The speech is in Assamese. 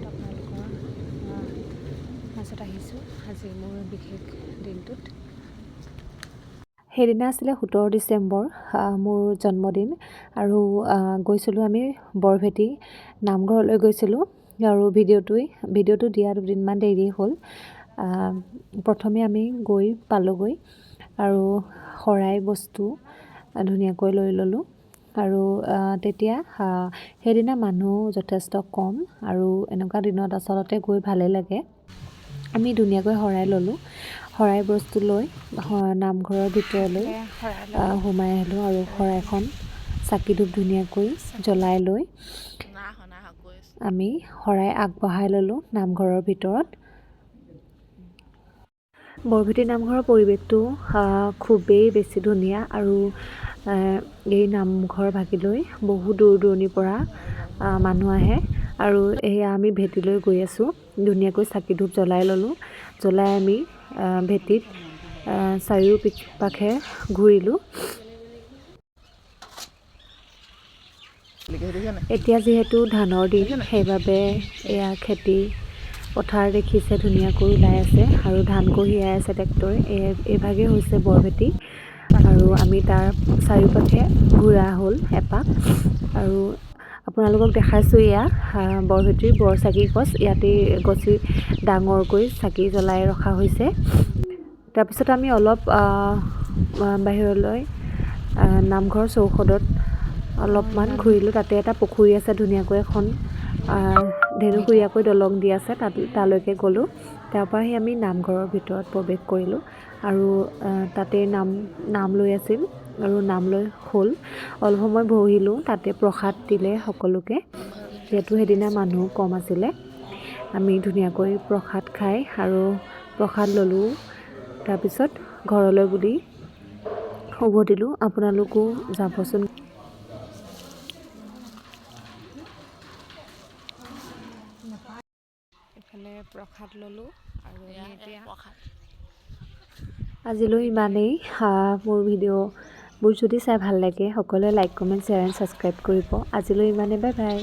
আপোনালোকৰ মাজত আহিছোঁ আজি মোৰ বিশেষ দিনটোত। সেইদিনা আছিলে 17 ডিচেম্বৰ, মোৰ জন্মদিন। আৰু গৈছিলোঁ আমি বৰভেটি নামঘৰলৈ গৈছিলোঁ। আৰু ভিডিঅ'টো দিয়া দুদিনমান দেৰি হ'ল। প্ৰথমে আমি গৈ পালোঁগৈ আৰু শৰাই বস্তু ধুনীয়াকৈ লৈ ল'লোঁ। আৰু তেতিয়া সেইদিনা মানুহ যথেষ্ট কম, আৰু এনেকুৱা দিনত আচলতে গৈ ভালেই লাগে। আমি ধুনীয়াকৈ শৰাই ল'লোঁ। শৰাই বস্তু লৈ নামঘৰৰ ভিতৰলৈ সোমাই আহিলোঁ আৰু শৰাইখন চাকি ধূপ ধুনীয়াকৈ জ্বলাই লৈ আমি শৰাই আগবঢ়াই ল'লোঁ নামঘৰৰ ভিতৰত। বৰভেটি নামঘৰৰ পৰিৱেশটো খুবেই বেছি ধুনীয়া, আৰু এই নামঘৰ ভাগিলৈ বহু দূৰ দূৰণিৰ পৰা মানুহ আহে। আৰু এয়া আমি ভেটিলৈ গৈ আছোঁ। ধুনীয়াকৈ চাকি ধূপ জ্বলাই ল'লোঁ। জ্বলাই আমি ভেটিত চাৰিওপাশে ঘূৰিলোঁ। এতিয়া যিহেতু ধানৰ দিন, সেইবাবে এয়া খেতি পথাৰ দেখিছে ধুনীয়াকৈ ওলাই আছে আৰু ধান কঢ়িয়াই আছে ট্ৰেক্টৰে। এইভাগেই হৈছে বৰভেটি, আৰু আমি তাৰ চাৰিওপাশে ঘূৰা হ'ল এপাক। আৰু আপোনালোকক দেখাইছোঁ এয়া বৰভেটিৰ বৰচাকি গছ। ইয়াতেই গছি ডাঙৰকৈ চাকি জ্বলাই ৰখা হৈছে। তাৰপিছত আমি অলপ বাহিৰলৈ নামঘৰ চৌহদত অলপমান ঘূৰিলোঁ। তাতে এটা পুখুৰী আছে, ধুনীয়াকৈ এখন ধেনুঘূৰীয়াকৈ দলং দি আছে, তালৈকে গ'লোঁ। তাৰপৰা আমি নামঘৰৰ ভিতৰত প্ৰৱেশ কৰিলোঁ, আৰু তাতে নাম লৈ আছিল, আৰু নাম লৈ হ'ল। অলপ সময় বহিলোঁ। তাতে প্ৰসাদ দিলে সকলোকে, যিহেতু সেইদিনা মানুহ কম আছিলে। আমি ধুনীয়াকৈ প্ৰসাদ খাই আৰু প্ৰসাদ ল'লোঁ। তাৰপিছত ঘৰলৈ বুলি উভতিলোঁ। আপোনালোকো যাবচোন। এইফালে প্ৰসাদ ল'লোঁ, আৰু এতিয়া আজিলৈ ইমানেই। মোৰ ভিডিঅ'বোৰ যদি চাই ভাল লাগে, সকলোৱে like, comment, share and subscribe কৰিব। আজিলৈ ইমানেই, বাই বাই।